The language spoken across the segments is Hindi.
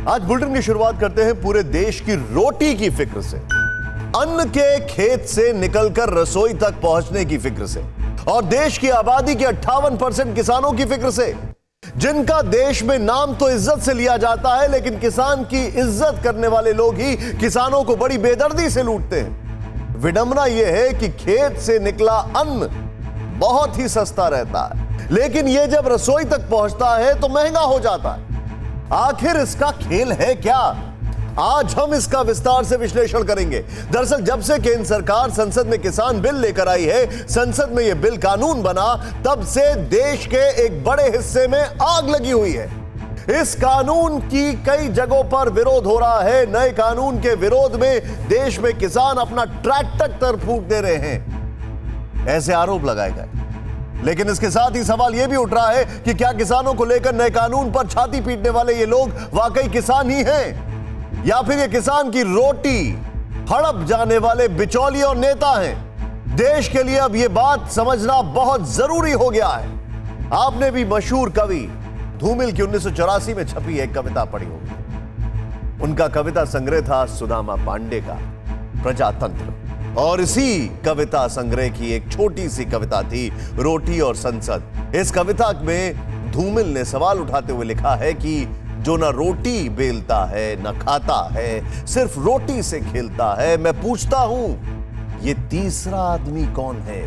आज बुलेटिन की शुरुआत करते हैं पूरे देश की रोटी की फिक्र से, अन्न के खेत से निकलकर रसोई तक पहुंचने की फिक्र से, और देश की आबादी के 58% किसानों की फिक्र से, जिनका देश में नाम तो इज्जत से लिया जाता है, लेकिन किसान की इज्जत करने वाले लोग ही किसानों को बड़ी बेदर्दी से लूटते हैं। विडंबना यह है कि खेत से निकला अन्न बहुत ही सस्ता रहता है, लेकिन यह जब रसोई तक पहुंचता है तो महंगा हो जाता है। आखिर इसका खेल है क्या? आज हम इसका विस्तार से विश्लेषण करेंगे। दरअसल जब से केंद्र सरकार संसद में किसान बिल लेकर आई है, संसद में यह बिल कानून बना, तब से देश के एक बड़े हिस्से में आग लगी हुई है। इस कानून की कई जगहों पर विरोध हो रहा है। नए कानून के विरोध में देश में किसान अपना ट्रैक्टर तक फूंक दे रहे हैं, ऐसे आरोप लगाए गए। लेकिन इसके साथ ही सवाल यह भी उठ रहा है कि क्या किसानों को लेकर नए कानून पर छाती पीटने वाले ये लोग वाकई किसान ही हैं, या फिर ये किसान की रोटी हड़प जाने वाले बिचौलिए और नेता हैं? देश के लिए अब यह बात समझना बहुत जरूरी हो गया है। आपने भी मशहूर कवि धूमिल की 1984 में छपी एक कविता पढ़ी होगी। उनका कविता संग्रह था सुदामा पांडे का प्रजातंत्र, और इसी कविता संग्रह की एक छोटी सी कविता थी रोटी और संसद। इस कविता में धूमिल ने सवाल उठाते हुए लिखा है कि जो ना रोटी बेलता है न खाता है, सिर्फ रोटी से खेलता है, मैं पूछता हूं ये तीसरा आदमी कौन है?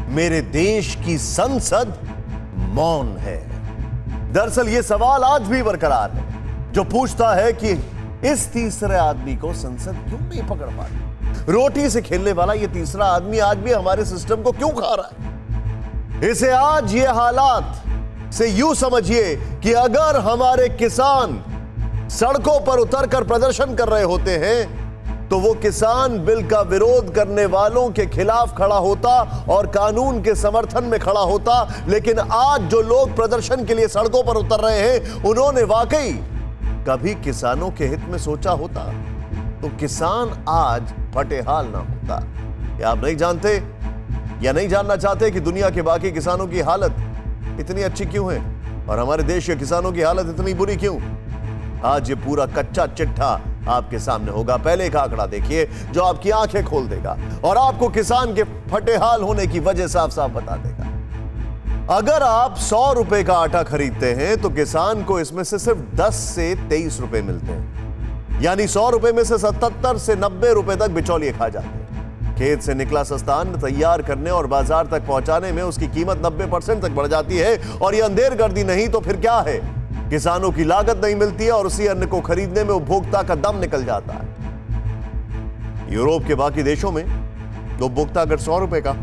मेरे देश की संसद मौन है। दरअसल यह सवाल आज भी बरकरार है, जो पूछता है कि इस तीसरे आदमी को संसद क्यों नहीं पकड़ पाती? रोटी से खेलने वाला ये तीसरा आदमी आज भी हमारे सिस्टम को क्यों खा रहा है? इसे आज ये हालात से यूं समझिए कि अगर हमारे किसान सड़कों पर उतरकर प्रदर्शन कर रहे होते हैं तो वो किसान बिल का विरोध करने वालों के खिलाफ खड़ा होता और कानून के समर्थन में खड़ा होता। लेकिन आज जो लोग प्रदर्शन के लिए सड़कों पर उतर रहे हैं, उन्होंने वाकई कभी किसानों के हित में सोचा होता तो किसान आज फटेहाल ना होता। क्या आप नहीं जानते या नहीं जानना चाहते कि दुनिया के बाकी किसानों की हालत इतनी अच्छी क्यों है और हमारे देश के किसानों की हालत इतनी बुरी क्यों? आज ये पूरा कच्चा चिट्ठा आपके सामने होगा। पहले एक आंकड़ा देखिए जो आपकी आंखें खोल देगा और आपको किसान के फटेहाल होने की वजह साफ साफ बता देगा। अगर आप 100 रुपए का आटा खरीदते हैं तो किसान को इसमें से सिर्फ 10 से 23 रुपए मिलते हैं, यानी 100 रुपए में से 77 से 90 रुपए तक बिचौलिए खा जाते हैं। खेत से निकला सस्ता अन्न तैयार करने और बाजार तक पहुंचाने में उसकी कीमत 90% तक बढ़ जाती है। और यह अंधेरगर्दी नहीं तो फिर क्या है? किसानों की लागत नहीं मिलती है और उसी अन्न को खरीदने में उपभोक्ता का दम निकल जाता है। यूरोप के बाकी देशों में उपभोक्ता अगर 100 रुपए का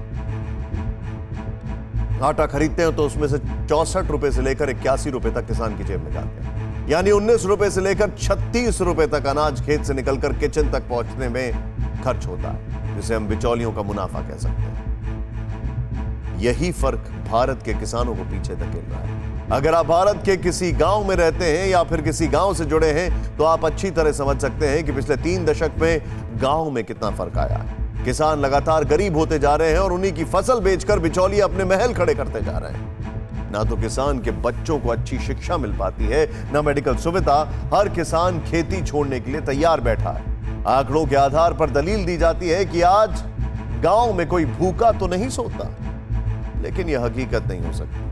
आटा खरीदते हैं तो उसमें से 64 रुपए से लेकर 81 रुपए तक किसान की जेब में जाते हैं, यानी 19 रुपए से लेकर 36 रुपए तक अनाज खेत से निकलकर किचन तक पहुंचने में खर्च होता है, जिसे हम बिचौलियों का मुनाफा कह सकते हैं। यही फर्क भारत के किसानों को पीछे धकेल रहा है। अगर आप भारत के किसी गांव में रहते हैं या फिर किसी गांव से जुड़े हैं तो आप अच्छी तरह समझ सकते हैं कि पिछले 3 दशक में गांव में कितना फर्क आया है। किसान लगातार गरीब होते जा रहे हैं और उन्हीं की फसल बेचकर बिचौलिए अपने महल खड़े करते जा रहे हैं। ना तो किसान के बच्चों को अच्छी शिक्षा मिल पाती है, ना मेडिकल सुविधा। हर किसान खेती छोड़ने के लिए तैयार बैठा है। आंकड़ों के आधार पर दलील दी जाती है कि आज गांव में कोई भूखा तो नहीं सोता, लेकिन यह हकीकत नहीं हो सकती।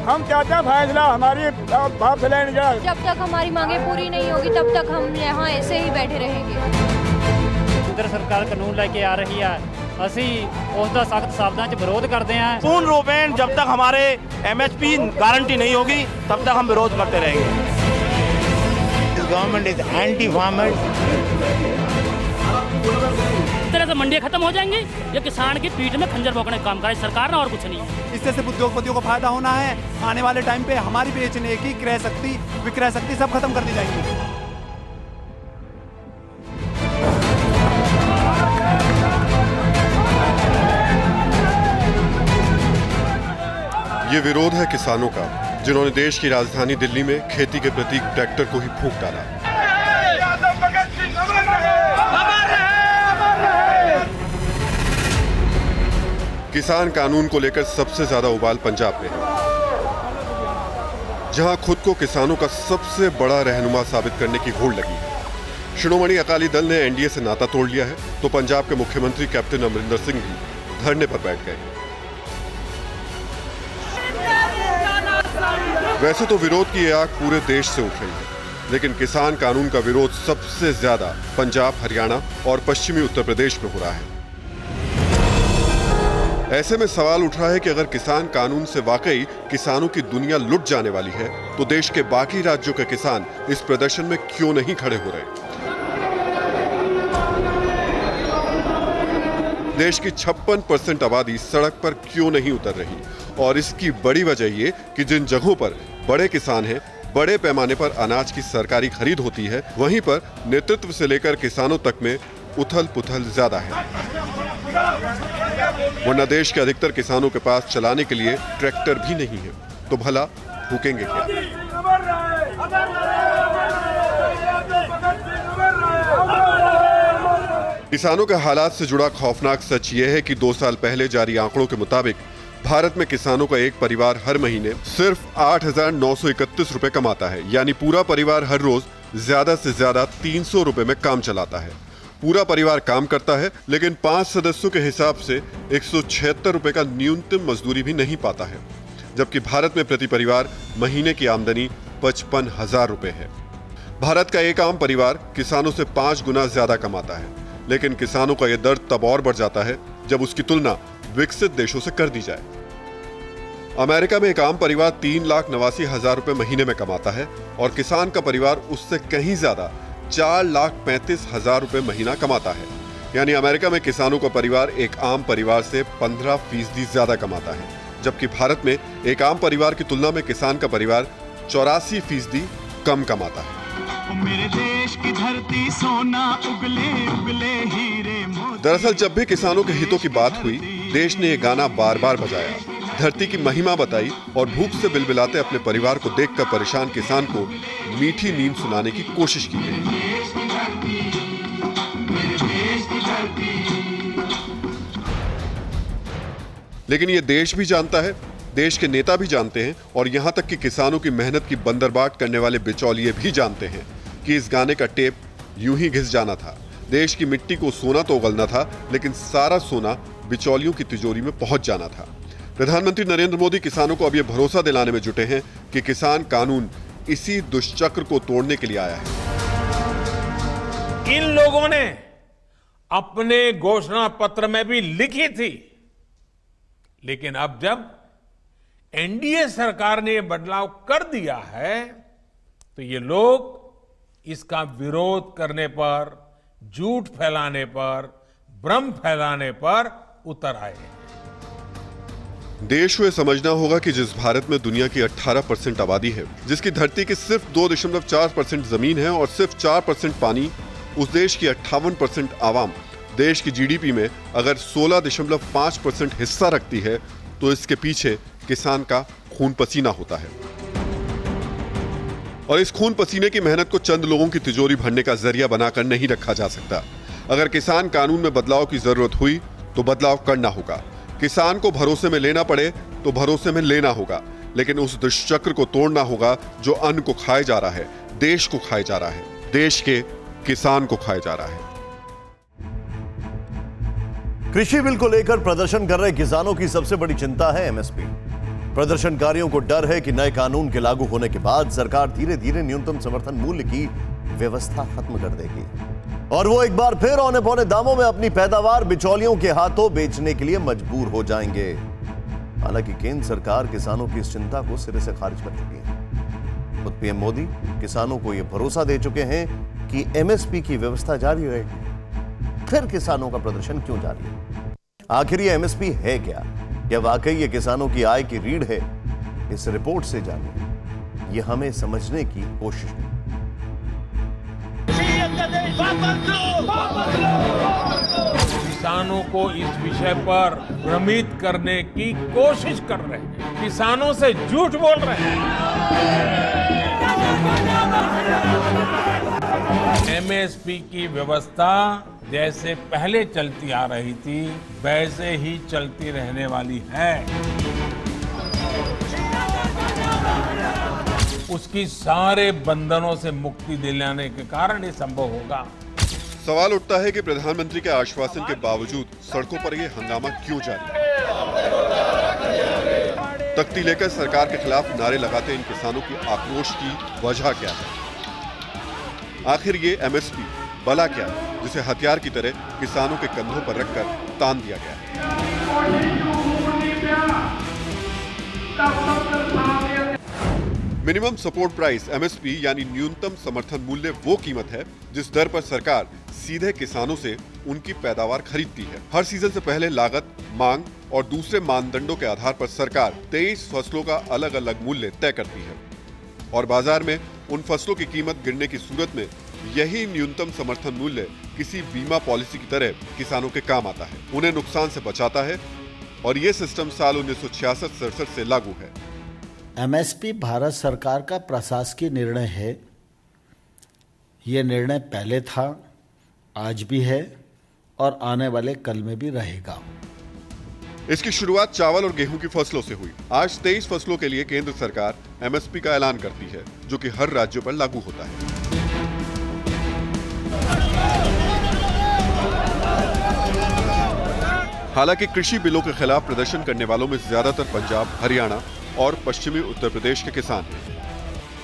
हम चाचा फैसला हमारी बाप से लेने जा। जब तक हमारी मांगे पूरी नहीं होगी तब तक हम यहाँ ऐसे ही बैठे रहेंगे। केंद्र सरकार कानून लेके आ रही है, ਅਸੀਂ ਉਸ ਦਾ सख्त शब्दों च विरोध करते हैं। पूर्ण रूपेण जब तक हमारे MSP गारंटी नहीं होगी तब तक हम विरोध करते रहेंगे। Government is anti farmer. इस तरह से मंडियां खत्म हो जाएंगी, ये किसान की पीठ में खंजर भोंकने का काम करे सरकार ना, और कुछ नहीं। इससे सिर्फ उद्योगपतियों को फायदा होना है। आने वाले टाइम पे हमारी बेचने की क्रय शक्ति, विक्रय शक्ति सब खत्म कर दी जाएगी। ये विरोध है किसानों का, जिन्होंने देश की राजधानी दिल्ली में खेती के प्रतीक ट्रैक्टर को ही फूंक डाला। किसान कानून को लेकर सबसे ज्यादा उबाल पंजाब में है, जहां खुद को किसानों का सबसे बड़ा रहनुमा साबित करने की होड़ लगी है। शिरोमणि अकाली दल ने एनडीए से नाता तोड़ लिया है, तो पंजाब के मुख्यमंत्री कैप्टन अमरिंदर सिंह भी धरने पर बैठ गए। वैसे तो विरोध की आग पूरे देश से उठ रही है, लेकिन किसान कानून का विरोध सबसे ज्यादा पंजाब, हरियाणा और पश्चिमी उत्तर प्रदेश में हो रहा है। ऐसे में सवाल उठ रहा है कि अगर किसान कानून से वाकई किसानों की दुनिया लुट जाने वाली है, तो देश के बाकी राज्यों के किसान इस प्रदर्शन में क्यों नहीं खड़े हो रहे? देश की 56% आबादी सड़क पर क्यों नहीं उतर रही? और इसकी बड़ी वजह ये कि जिन जगहों पर बड़े किसान हैं, बड़े पैमाने पर अनाज की सरकारी खरीद होती है, वहीं पर नेतृत्व से लेकर किसानों तक में उथल पुथल ज्यादा है। वरना देश के अधिकतर किसानों के पास चलाने के लिए ट्रैक्टर भी नहीं है, तो भला भूकेंगे क्या? किसानों के हालात से जुड़ा खौफनाक सच यह है कि 2 साल पहले जारी आंकड़ों के मुताबिक भारत में किसानों का एक परिवार हर महीने सिर्फ 8,931 रुपए कमाता है, यानी पूरा परिवार हर रोज ज्यादा से ज्यादा 300 रुपए में काम चलाता है। पूरा परिवार काम करता है, लेकिन 5 सदस्यों के हिसाब से 176 रुपए का न्यूनतम मजदूरी भी नहीं पाता है, जबकि भारत में प्रति परिवार महीने की आमदनी 55,000 रुपए है। भारत का एक आम परिवार किसानों से 5 गुना ज्यादा कमाता है, लेकिन किसानों का यह दर्द तब और बढ़ जाता है जब उसकी तुलना विकसित देशों से कर दी जाए। अमेरिका में एक आम परिवार 3,89,000 रुपए महीने में कमाता है और किसान का परिवार उससे कहीं ज्यादा 4,35,000 रुपए महीना कमाता है। यानी अमेरिका में किसानों का परिवार एक आम परिवार से 15% ज्यादा कमाता है, जबकि भारत में एक आम परिवार की तुलना में किसान का परिवार 84% कम कमाता है। मेरे देश की धरती सोना उगले उगले हीरे। दरअसल जब भी किसानों के हितों की बात हुई, देश ने ये गाना बार बार बजाया, धरती की महिमा बताई और भूख से बिलबिलाते अपने परिवार को देखकर परेशान किसान को मीठी नींद सुनाने की कोशिश की गई। लेकिन ये देश भी जानता है, देश के नेता भी जानते हैं और यहां तक कि किसानों की मेहनत की बंदरबाट करने वाले बिचौलिए भी जानते हैं कि इस गाने का टेप यूं ही घिस जाना था। देश की मिट्टी को सोना तो उगलना था, लेकिन सारा सोना बिचौलियों की तिजोरी में पहुंच जाना था। प्रधानमंत्री नरेंद्र मोदी किसानों को अब यह भरोसा दिलाने में जुटे हैं कि किसान कानून इसी दुष्चक्र को तोड़ने के लिए आया है। इन लोगों ने अपने घोषणा पत्र में भी लिखी थी, लेकिन अब जब एनडीए सरकार ने यह बदलाव कर दिया है, तो ये लोग इसका विरोध करने पर, झूठ फैलाने पर, भ्रम फैलाने पर उतर आए हैं। देश को यह समझना होगा कि जिस भारत में दुनिया की 18% आबादी है, जिसकी धरती की सिर्फ 2.4% जमीन है और सिर्फ 4% पानी, उस देश की 58% आवाम देश की जीडीपी में अगर 16.5% हिस्सा रखती है, तो इसके पीछे किसान का खून पसीना होता है। और इस खून पसीने की मेहनत को चंद लोगों की तिजोरी भरने का जरिया बनाकर नहीं रखा जा सकता। अगर किसान कानून में बदलाव की जरूरत हुई तो बदलाव करना होगा। किसान को भरोसे में लेना पड़े तो भरोसे में लेना होगा, लेकिन उस दुष्चक्र को तोड़ना होगा जो अन्न को खाए जा रहा है, देश को खाए जा रहा है, देश के किसान को खाए जा रहा है। कृषि बिल को लेकर प्रदर्शन कर रहे किसानों की सबसे बड़ी चिंता है एमएसपी। प्रदर्शनकारियों को डर है कि नए कानून के लागू होने के बाद सरकार धीरे धीरे न्यूनतम समर्थन मूल्य की व्यवस्था खत्म कर देगी और वो एक बार फिर औने पौने दामों में अपनी पैदावार बिचौलियों के हाथों बेचने के लिए मजबूर हो जाएंगे। हालांकि केंद्र सरकार किसानों की इस चिंता को सिरे से खारिज कर चुकी है। खुद पीएम मोदी किसानों को यह भरोसा दे चुके हैं कि एमएसपी की व्यवस्था जारी रहेगी। फिर किसानों का प्रदर्शन क्यों जारी है? आखिर ये एमएसपी है क्या वाकई ये किसानों की आय की रीढ़ है? इस रिपोर्ट से जानिए, ये हमें समझने की कोशिश है। किसानों को इस विषय पर भ्रमित करने की कोशिश कर रहे हैं, किसानों से झूठ बोल रहे हैं। एमएसपी की व्यवस्था जैसे पहले चलती आ रही थी वैसे ही चलती रहने वाली है। उसकी सारे बंधनों से मुक्ति दिलाने के कारण ये संभव होगा। सवाल उठता है कि प्रधानमंत्री के आश्वासन के बावजूद सड़कों पर ये हंगामा क्यों जारी है? तख्ती लेकर सरकार के खिलाफ नारे लगाते इन किसानों की आक्रोश की वजह क्या है? आखिर ये एमएसपी भला क्या है जिसे हथियार की तरह किसानों के कंधों पर रखकर तान दिया गया है? मिनिमम सपोर्ट प्राइस एमएसपी यानी न्यूनतम समर्थन मूल्य वो कीमत है जिस दर पर सरकार सीधे किसानों से उनकी पैदावार खरीदती है। हर सीजन से पहले लागत, मांग और दूसरे मानदंडों के आधार पर सरकार 23 फसलों का अलग अलग मूल्य तय करती है और बाजार में उन फसलों की कीमत गिरने की सूरत में यही न्यूनतम समर्थन मूल्य किसी बीमा पॉलिसी की तरह किसानों के काम आता है, उन्हें नुकसान से बचाता है और ये सिस्टम साल 1966-67 से लागू है। एमएसपी भारत सरकार का प्रशासकीय निर्णय है। ये निर्णय पहले था, आज भी है और आने वाले कल में भी रहेगा। इसकी शुरुआत चावल और गेहूं की फसलों से हुई। आज 23 फसलों के लिए केंद्र सरकार एमएसपी का ऐलान करती है जो कि हर राज्य पर लागू होता है। हालांकि कृषि बिलों के खिलाफ प्रदर्शन करने वालों में ज्यादातर पंजाब, हरियाणा और पश्चिमी उत्तर प्रदेश के किसान हैं,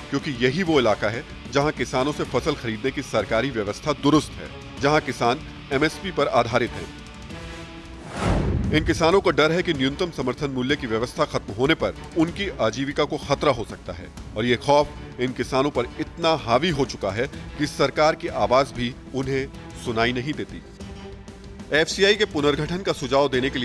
क्योंकि यही वो इलाका है जहां किसानों से फसल खरीदने की सरकारी व्यवस्था दुरुस्त है, जहां किसान एमएसपी पर आधारित हैं। इन किसानों को डर है कि न्यूनतम समर्थन मूल्य की व्यवस्था खत्म होने पर उनकी आजीविका को खतरा हो सकता है और ये खौफ इन किसानों पर इतना हावी हो चुका है कि सरकार की आवाज भी उन्हें सुनाई नहीं देती। एफसीआई के पुनर्गठन का सुझाव देने के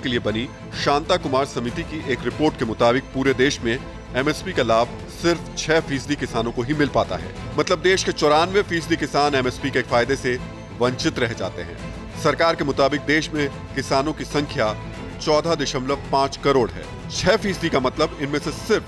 लिए बनी शांता कुमार समिति की एक रिपोर्ट के मुताबिक पूरे देश में एमएसपी का लाभ सिर्फ 6% किसानों को ही मिल पाता है। मतलब देश के 94% किसान एमएसपी के फायदे से वंचित रह जाते हैं। सरकार के मुताबिक देश में किसानों की संख्या 14.5 करोड़ है। 6% का मतलब इनमें से सिर्फ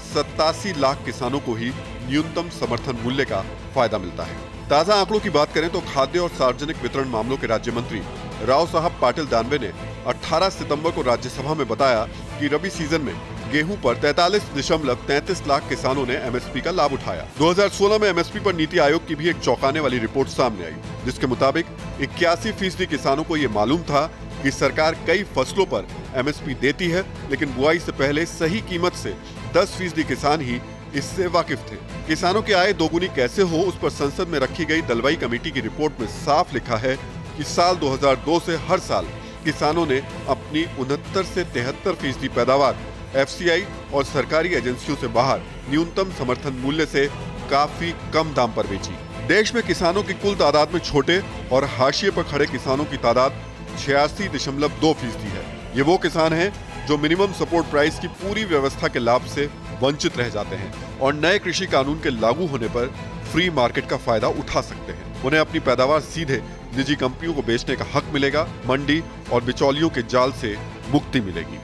87 लाख किसानों को ही न्यूनतम समर्थन मूल्य का फायदा मिलता है। ताजा आंकड़ों की बात करें तो खाद्य और सार्वजनिक वितरण मामलों के राज्य मंत्री राव साहब पाटिल दानवे ने 18 सितंबर को राज्यसभा में बताया कि रबी सीजन में गेहूं पर 43.33 लाख किसानों ने एमएसपी का लाभ उठाया। 2016 में एमएसपी पर नीति आयोग की भी एक चौंकाने वाली रिपोर्ट सामने आई, जिसके मुताबिक 81% किसानों को ये मालूम था कि सरकार कई फसलों पर एमएसपी देती है, लेकिन बुआई से पहले सही कीमत से 10% किसान ही इससे वाकिफ थे। किसानों की आय दोगुनी कैसे हो, उस पर संसद में रखी गई दलवाई कमेटी की रिपोर्ट में साफ लिखा है कि साल 2002 से हर साल किसानों ने अपनी 69 से 73% पैदावार एफसीआई और सरकारी एजेंसियों से बाहर न्यूनतम समर्थन मूल्य से काफी कम दाम पर बेची। देश में किसानों की कुल तादाद में छोटे और हाशिए पर खड़े किसानों की तादाद 86.2% है। ये वो किसान हैं जो मिनिमम सपोर्ट प्राइस की पूरी व्यवस्था के लाभ से वंचित रह जाते हैं और नए कृषि कानून के लागू होने पर फ्री मार्केट का फायदा उठा सकते हैं। उन्हें अपनी पैदावार सीधे निजी कंपनियों को बेचने का हक मिलेगा, मंडी और बिचौलियों के जाल से मुक्ति मिलेगी।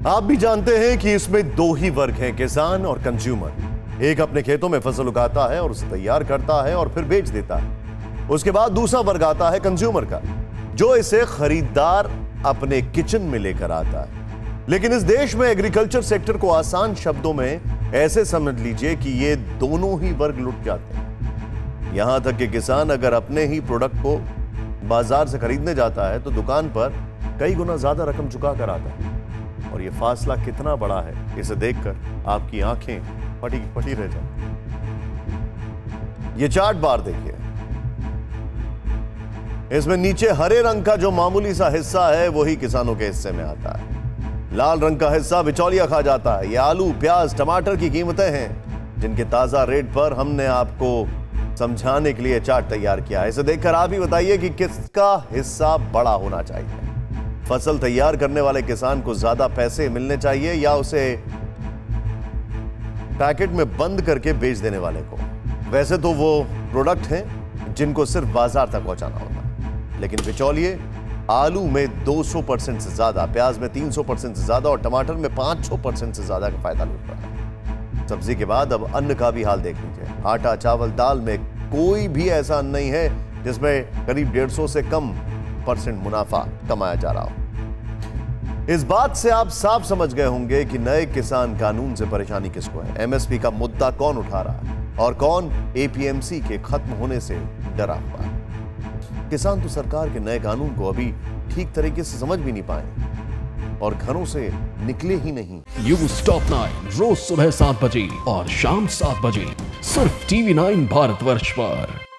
आप भी जानते हैं कि इसमें दो ही वर्ग हैं, किसान और कंज्यूमर। एक अपने खेतों में फसल उगाता है और उसे तैयार करता है और फिर बेच देता है। उसके बाद दूसरा वर्ग आता है कंज्यूमर का, जो इसे खरीदार अपने किचन में लेकर आता है। लेकिन इस देश में एग्रीकल्चर सेक्टर को आसान शब्दों में ऐसे समझ लीजिए कि ये दोनों ही वर्ग लुट जाते हैं। यहां तक कि किसान अगर अपने ही प्रोडक्ट को बाजार से खरीदने जाता है तो दुकान पर कई गुना ज्यादा रकम चुका कर आता है और ये फासला कितना बड़ा है, इसे देखकर आपकी आंखें फटी रह जाती। ये चार्ट बार देखिए, इसमें नीचे हरे रंग का जो मामूली सा हिस्सा है वही किसानों के हिस्से में आता है। लाल रंग का हिस्सा बिचौलिया खा जाता है। ये आलू, प्याज, टमाटर की कीमतें हैं जिनके ताजा रेट पर हमने आपको समझाने के लिए चार्ट तैयार किया है। इसे देखकर आप ही बताइए कि किसका हिस्सा बड़ा होना चाहिए। फसल तैयार करने वाले किसान को ज्यादा पैसे मिलने चाहिए या उसे पैकेट में बंद करके बेच देने वाले को? वैसे तो वो प्रोडक्ट हैं जिनको सिर्फ बाजार तक पहुंचाना होता है, लेकिन बिचौलिए आलू में 200% से ज्यादा, प्याज में 300% से ज्यादा और टमाटर में 500% से ज्यादा का फायदा लूट रहा है। सब्जी के बाद अब अन्न का भी हाल देख लीजिए। आटा, चावल, दाल में कोई भी ऐसा अन्न नहीं है जिसमें करीब 150 से कम % मुनाफा कमाया जा रहा हो। इस बात से आप साफ समझ गए होंगे कि नए किसान कानून से परेशानी किसको है। एमएसपी का मुद्दा कौन उठा रहा है और कौन एपीएमसी के खत्म होने से डरा हुआ है। किसान तो सरकार के नए कानून को अभी ठीक तरीके से समझ भी नहीं पाए और घरों से निकले ही नहीं। न्यूज़ टॉप 9 रोज सुबह 7 बजे और शाम 7 बजे सिर्फ TV9 भारतवर्ष पर।